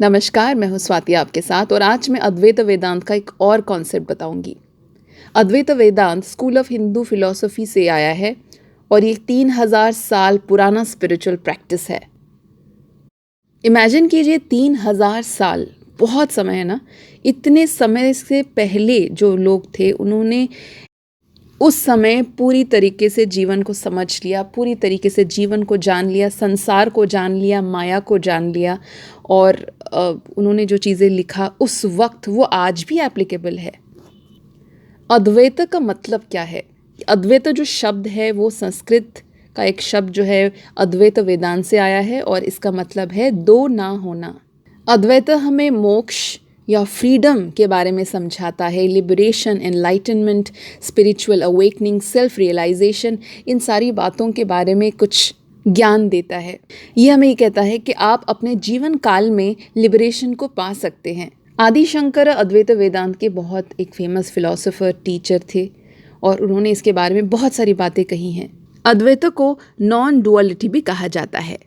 नमस्कार, मैं हूँ स्वाति आपके साथ और आज मैं अद्वैत वेदांत का एक और कॉन्सेप्ट बताऊंगी। अद्वैत वेदांत स्कूल ऑफ हिंदू फिलॉसफी से आया है और ये 3000 साल पुराना स्पिरिचुअल प्रैक्टिस है। इमेजिन कीजिए 3000 साल, बहुत समय है ना। इतने समय से पहले जो लोग थे उन्होंने उस समय पूरी तरीके से जीवन को समझ लिया, पूरी तरीके से जीवन को जान लिया, संसार को जान लिया, माया को जान लिया और उन्होंने जो चीज़ें लिखा उस वक्त वो आज भी एप्लीकेबल है। अद्वैत का मतलब क्या है? अद्वैत जो शब्द है वो संस्कृत का एक शब्द जो है अद्वैत वेदांत से आया है और इसका मतलब है दो ना होना। अद्वैत हमें मोक्ष या फ्रीडम के बारे में समझाता है, liberation, enlightenment, spiritual awakening, self realisation, इन सारी बातों के बारे में कुछ ज्ञान देता है। ये हमें ये कहता है कि आप अपने जीवन काल में लिबरेशन को पा सकते हैं। आदि शंकर अद्वैत वेदांत के बहुत एक फेमस फिलोसोफर टीचर थे और उन्होंने इसके बारे में बहुत सारी बातें कही हैं। अद्वैत को नॉन डुअलिटी भी कहा जाता है।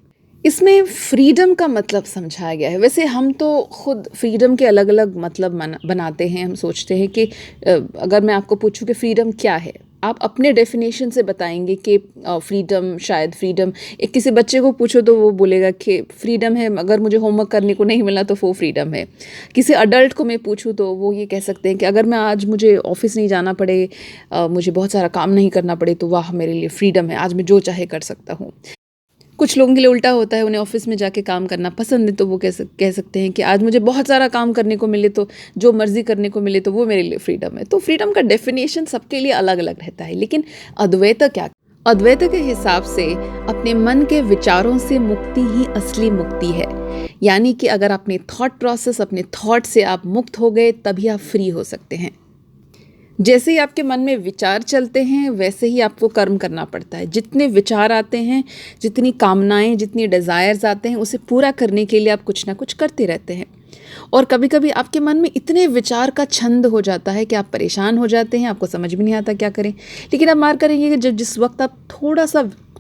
इसमें फ्रीडम का मतलब समझाया गया है। वैसे हम तो खुद फ्रीडम के अलग अलग मतलब बनाते हैं। हम सोचते हैं कि अगर मैं आपको पूछूं कि फ्रीडम क्या है, आप अपने डेफिनेशन से बताएंगे कि फ्रीडम, शायद फ्रीडम, एक किसी बच्चे को पूछो तो वो बोलेगा कि फ्रीडम है अगर मुझे होमवर्क करने को नहीं मिला तो वो फ्रीडम है। किसी अडल्ट को मैं पूछूं तो वो ये कह सकते हैं कि अगर मैं आज मुझे ऑफिस नहीं जाना पड़े, मुझे बहुत सारा काम नहीं करना पड़े तो वाह मेरे लिए फ्रीडम है, आज मैं जो चाहे कर सकता हूँ। कुछ लोगों के लिए उल्टा होता है, उन्हें ऑफिस में जाके काम करना पसंद है तो वो कह सकते हैं कि आज मुझे बहुत सारा काम करने को मिले तो जो मर्जी करने को मिले तो वो मेरे लिए फ्रीडम है। तो फ्रीडम का डेफिनेशन सबके लिए अलग अलग रहता है। लेकिन अद्वैत क्या? अद्वैत के हिसाब से अपने मन के विचारों से मुक्ति ही असली मुक्ति है। यानी कि अगर अपने थॉट प्रोसेस, अपने थॉट से आप मुक्त हो गए तभी आप फ्री हो सकते हैं। जैसे ही आपके मन में विचार चलते हैं वैसे ही आपको कर्म करना पड़ता है। जितने विचार आते हैं, जितनी कामनाएं, जितनी डिज़ायर्स आते हैं, उसे पूरा करने के लिए आप कुछ ना कुछ करते रहते हैं। और कभी कभी आपके मन में इतने विचार का छंद हो जाता है कि आप परेशान हो जाते हैं, आपको समझ भी नहीं आता क्या करें। लेकिन आप मार करेंगे कि जब जिस वक्त आप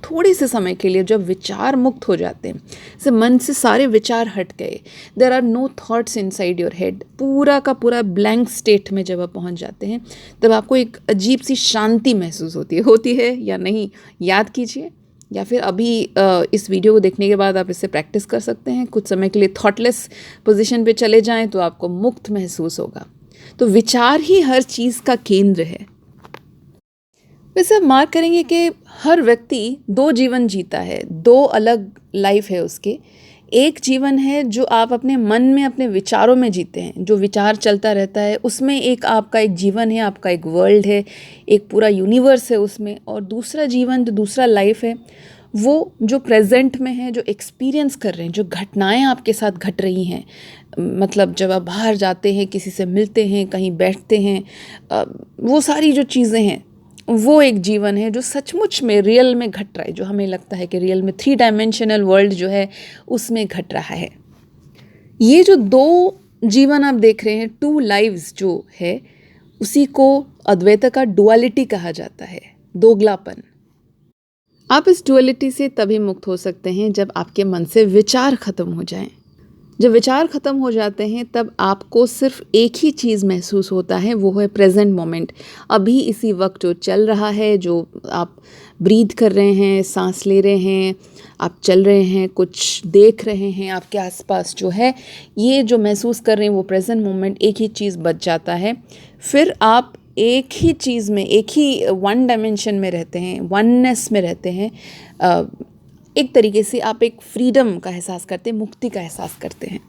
थोड़े से समय के लिए जब विचार मुक्त हो जाते हैं, से मन से सारे विचार हट गए, there are no thoughts inside your head, पूरा का पूरा ब्लैंक स्टेट में जब आप पहुंच जाते हैं तब आपको एक अजीब सी शांति महसूस होती है या नहीं? याद कीजिए, या फिर अभी इस वीडियो को देखने के बाद आप इससे प्रैक्टिस कर सकते हैं। कुछ समय के लिए थॉटलेस पोजीशन पे चले जाएं तो आपको मुक्त महसूस होगा। तो विचार ही हर चीज़ का केंद्र है। वैसे आप मार्क करेंगे कि हर व्यक्ति दो जीवन जीता है, दो अलग लाइफ है उसके। एक जीवन है जो आप अपने मन में, अपने विचारों में जीते हैं, जो विचार चलता रहता है उसमें एक आपका एक जीवन है, आपका एक वर्ल्ड है, एक पूरा यूनिवर्स है उसमें। और दूसरा जीवन, जो दूसरा लाइफ है, वो जो प्रेजेंट में है, जो एक्सपीरियंस कर रहे हैं, जो घटनाएं आपके साथ घट रही हैं। मतलब जब आप बाहर जाते हैं, किसी से मिलते हैं, कहीं बैठते हैं, वो सारी जो चीज़ें हैं वो एक जीवन है जो सचमुच में रियल में घट रहा है, जो हमें लगता है कि रियल में 3 डायमेंशनल वर्ल्ड जो है उसमें घट रहा है। ये जो दो जीवन आप देख रहे हैं, 2 लाइव्स जो है, उसी को अद्वैत का डुअलिटी कहा जाता है, दोगलापन। आप इस डुअलिटी से तभी मुक्त हो सकते हैं जब आपके मन से विचार खत्म हो जाएं। जब विचार ख़त्म हो जाते हैं तब आपको सिर्फ एक ही चीज़ महसूस होता है, वो है प्रेजेंट मोमेंट। अभी इसी वक्त जो चल रहा है, जो आप ब्रीथ कर रहे हैं, सांस ले रहे हैं, आप चल रहे हैं, कुछ देख रहे हैं, आपके आसपास जो है, ये जो महसूस कर रहे हैं वो प्रेजेंट मोमेंट, एक ही चीज़ बच जाता है। फिर आप एक ही चीज़ में, एक ही वन डायमेंशन में रहते हैं, वननेस में रहते हैं। एक तरीके से आप एक फ्रीडम का एहसास करते हैं, मुक्ति का एहसास करते हैं।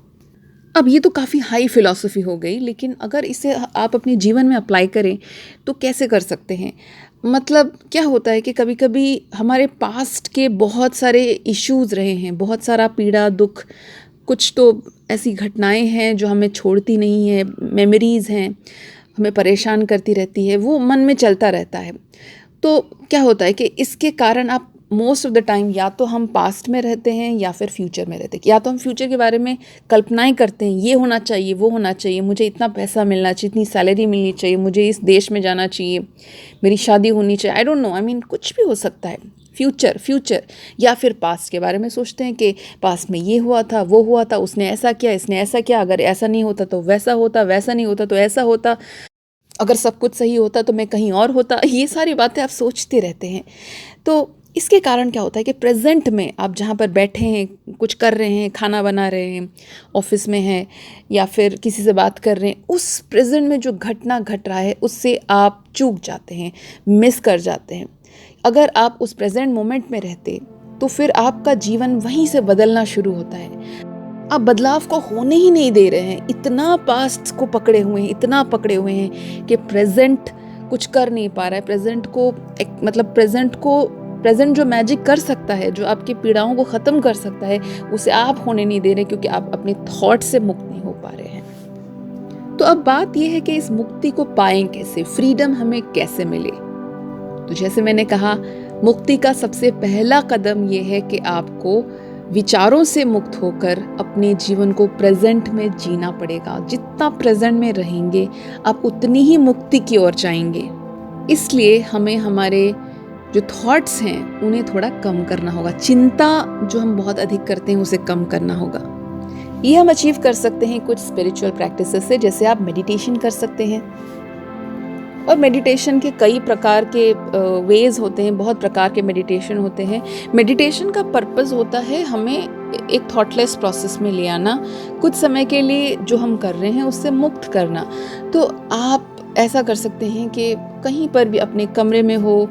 अब ये तो काफ़ी हाई फिलॉसफी हो गई, लेकिन अगर इसे आप अपने जीवन में अप्लाई करें तो कैसे कर सकते हैं? मतलब क्या होता है कि कभी कभी हमारे पास्ट के बहुत सारे इश्यूज़ रहे हैं, बहुत सारा पीड़ा, दुख, कुछ तो ऐसी घटनाएं हैं जो हमें छोड़ती नहीं है, मेमोरीज़ हैं, हमें परेशान करती रहती है, वो मन में चलता रहता है। तो क्या होता है कि इसके कारण आप मोस्ट ऑफ द टाइम या तो हम पास्ट में रहते हैं या फिर फ्यूचर में रहते हैं। या तो हम फ्यूचर के बारे में कल्पनाएं करते हैं, ये होना चाहिए, वो होना चाहिए, मुझे इतना पैसा मिलना चाहिए, इतनी सैलरी मिलनी चाहिए, मुझे इस देश में जाना चाहिए, मेरी शादी होनी चाहिए, I don't know, I mean कुछ भी हो सकता है। फ्यूचर फ्यूचर या फिर पास्ट के बारे में सोचते हैं कि पास्ट में ये हुआ था, वो हुआ था, उसने ऐसा किया, इसने ऐसा किया, अगर ऐसा नहीं होता तो वैसा होता, वैसा नहीं होता तो ऐसा होता, अगर सब कुछ सही होता तो मैं कहीं और होता। ये सारी बातें आप सोचते रहते हैं। तो इसके कारण क्या होता है कि प्रेजेंट में आप जहाँ पर बैठे हैं, कुछ कर रहे हैं, खाना बना रहे हैं, ऑफिस में हैं या फिर किसी से बात कर रहे हैं, उस प्रेजेंट में जो घटना घट रहा है उससे आप चूक जाते हैं, मिस कर जाते हैं। अगर आप उस प्रेजेंट मोमेंट में रहते तो फिर आपका जीवन वहीं से बदलना शुरू होता है। आप बदलाव को होने ही नहीं दे रहे हैं, इतना पास्ट को पकड़े हुए हैं, इतना पकड़े हुए हैं कि प्रेजेंट कुछ कर नहीं पा रहा है। प्रेजेंट जो मैजिक कर सकता है, जो आपकी पीड़ाओं को ख़त्म कर सकता है, उसे आप होने नहीं दे रहे क्योंकि आप अपने थॉट से मुक्त नहीं हो पा रहे हैं। तो अब बात यह है कि इस मुक्ति को पाएं कैसे, फ्रीडम हमें कैसे मिले। तो जैसे मैंने कहा, मुक्ति का सबसे पहला कदम यह है कि आपको विचारों से मुक्त होकर अपने जीवन को प्रेजेंट में जीना पड़ेगा। जितना प्रेजेंट में रहेंगे आप उतनी ही मुक्ति की ओर जाएंगे। इसलिए हमें हमारे जो थॉट्स हैं उन्हें थोड़ा कम करना होगा। चिंता जो हम बहुत अधिक करते हैं उसे कम करना होगा। ये हम अचीव कर सकते हैं कुछ स्पिरिचुअल प्रैक्टिसेस से। जैसे आप मेडिटेशन कर सकते हैं, और मेडिटेशन के कई प्रकार के वेज होते हैं, बहुत प्रकार के मेडिटेशन होते हैं। मेडिटेशन का पर्पस होता है हमें एक थॉटलेस प्रोसेस में ले आना, कुछ समय के लिए जो हम कर रहे हैं उससे मुक्त करना। तो आप ऐसा कर सकते हैं कि कहीं पर भी, अपने कमरे में हो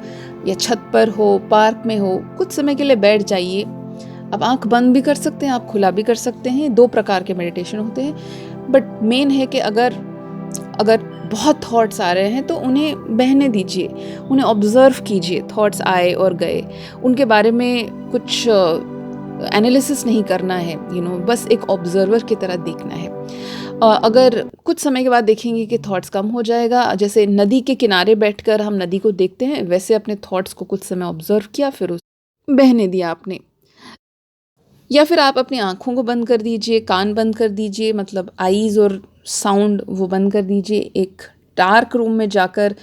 या छत पर हो, पार्क में हो, कुछ समय के लिए बैठ जाइए। आप आंख बंद भी कर सकते हैं, आप खुला भी कर सकते हैं। 2 प्रकार के मेडिटेशन होते हैं। बट मेन है कि अगर बहुत थॉट्स आ रहे हैं तो उन्हें बहने दीजिए, उन्हें ऑब्जर्व कीजिए। थॉट्स आए और गए, उनके बारे में कुछ एनालिसिस नहीं करना है, बस एक ऑब्जर्वर की तरह देखना है। अगर कुछ समय के बाद देखेंगे कि थॉट्स कम हो जाएगा, जैसे नदी के किनारे बैठकर हम नदी को देखते हैं, वैसे अपने थॉट्स को कुछ समय ऑब्जर्व किया, फिर उस बहने दिया आपने। या फिर आप अपनी आँखों को बंद कर दीजिए, कान बंद कर दीजिए, मतलब आईज़ और साउंड वो बंद कर दीजिए। एक डार्क रूम में जाकर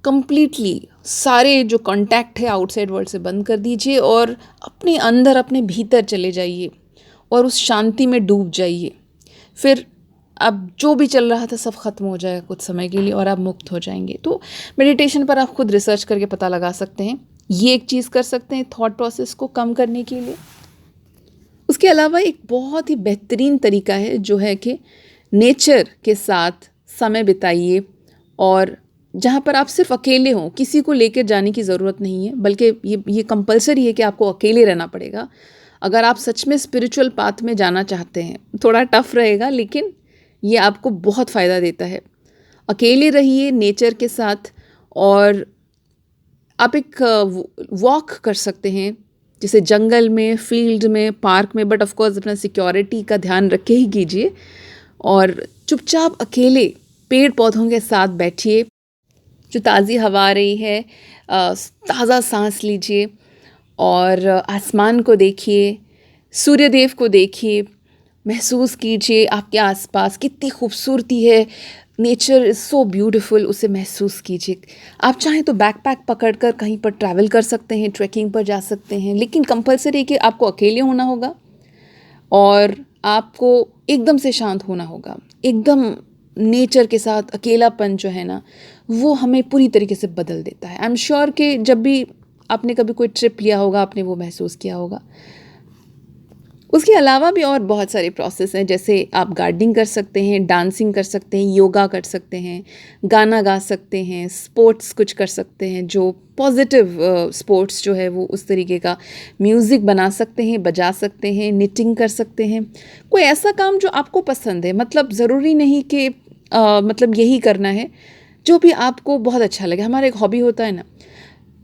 कंप्लीटली सारे जो कांटेक्ट है आउटसाइड वर्ल्ड से बंद कर दीजिए और अपने अंदर, अपने भीतर चले जाइए और उस शांति में डूब जाइए। फिर अब जो भी चल रहा था सब ख़त्म हो जाएगा कुछ समय के लिए और आप मुक्त हो जाएंगे। तो मेडिटेशन पर आप खुद रिसर्च करके पता लगा सकते हैं। ये एक चीज़ कर सकते हैं थॉट प्रोसेस को कम करने के लिए। उसके अलावा एक बहुत ही बेहतरीन तरीका है जो है कि नेचर के साथ समय बिताइए, और जहाँ पर आप सिर्फ अकेले हों, किसी को लेकर जाने की ज़रूरत नहीं है, बल्कि ये कंपलसरी है कि आपको अकेले रहना पड़ेगा। अगर आप सच में स्पिरिचुअल पाथ में जाना चाहते हैं, थोड़ा टफ रहेगा लेकिन ये आपको बहुत फ़ायदा देता है। अकेले रहिए नेचर के साथ, और आप एक वॉक कर सकते हैं, जैसे जंगल में, फील्ड में, पार्क में, बट ऑफ कोर्स अपना सिक्योरिटी का ध्यान रख के ही कीजिए। और चुपचाप अकेले पेड़ पौधों के साथ बैठिए, जो ताज़ी हवा आ रही है, ताज़ा सांस लीजिए और आसमान को देखिए, सूर्यदेव को देखिए, महसूस कीजिए आपके आसपास कितनी खूबसूरती है। नेचर इज़ सो ब्यूटीफुल, उसे महसूस कीजिए। आप चाहें तो बैकपैक पकड़कर कहीं पर ट्रैवल कर सकते हैं, ट्रैकिंग पर जा सकते हैं, लेकिन कंपलसरी कि आपको अकेले होना होगा और आपको एकदम से शांत होना होगा। एकदम नेचर के साथ अकेलापन जो है ना, वो हमें पूरी तरीके से बदल देता है। आई एम श्योर कि जब भी आपने कभी कोई ट्रिप लिया होगा, आपने वो महसूस किया होगा। उसके अलावा भी और बहुत सारे प्रोसेस हैं, जैसे आप गार्डनिंग कर सकते हैं, डांसिंग कर सकते हैं, योगा कर सकते हैं, गाना गा सकते हैं, स्पोर्ट्स कुछ कर सकते हैं, जो पॉजिटिव स्पोर्ट्स जो है वो उस तरीके का, म्यूज़िक बना सकते हैं, बजा सकते हैं, निटिंग कर सकते हैं। कोई ऐसा काम जो आपको पसंद है, मतलब ज़रूरी नहीं कि मतलब यही करना है, जो भी आपको बहुत अच्छा लगे। हमारा एक हॉबी होता है ना,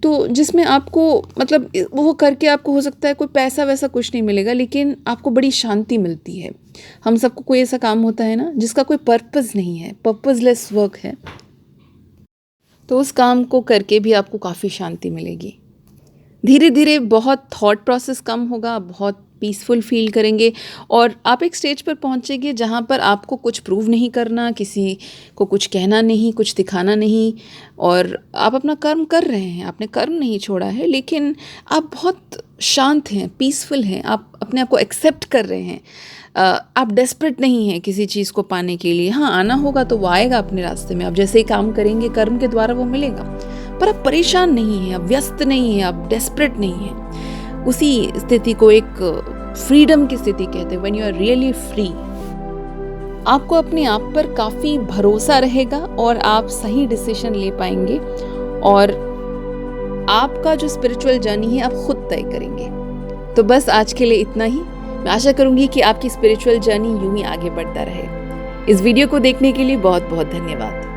तो जिसमें आपको मतलब वो करके आपको हो सकता है कोई पैसा वैसा कुछ नहीं मिलेगा, लेकिन आपको बड़ी शांति मिलती है। हम सबको कोई ऐसा काम होता है ना जिसका कोई पर्पस नहीं है, पर्पसलेस वर्क है, तो उस काम को करके भी आपको काफ़ी शांति मिलेगी। धीरे धीरे बहुत थॉट प्रोसेस कम होगा, बहुत पीसफुल फील करेंगे और आप एक स्टेज पर पहुँचेंगे जहाँ पर आपको कुछ प्रूव नहीं करना, किसी को कुछ कहना नहीं, कुछ दिखाना नहीं और आप अपना कर्म कर रहे हैं, आपने कर्म नहीं छोड़ा है, लेकिन आप बहुत शांत हैं, पीसफुल हैं, आप अपने आप को एक्सेप्ट कर रहे हैं। आप डेस्परेट नहीं हैं किसी चीज़ को पाने के लिए। हाँ, आना होगा तो वो आएगा अपने रास्ते में, आप जैसे ही काम करेंगे कर्म के द्वारा वो मिलेगा, पर आप परेशान नहीं हैं, आप व्यस्त नहीं हैं, आप डेस्परेट नहीं हैं। उसी स्थिति को एक फ्रीडम की स्थिति कहते हैं, when you are really free. आपको अपने आप पर काफ़ी भरोसा रहेगा और आप सही डिसीजन ले पाएंगे और आपका जो स्पिरिचुअल जर्नी है आप खुद तय करेंगे। तो बस आज के लिए इतना ही। मैं आशा करूंगी कि आपकी स्पिरिचुअल जर्नी यूं ही आगे बढ़ता रहे। इस वीडियो को देखने के लिए बहुत बहुत धन्यवाद।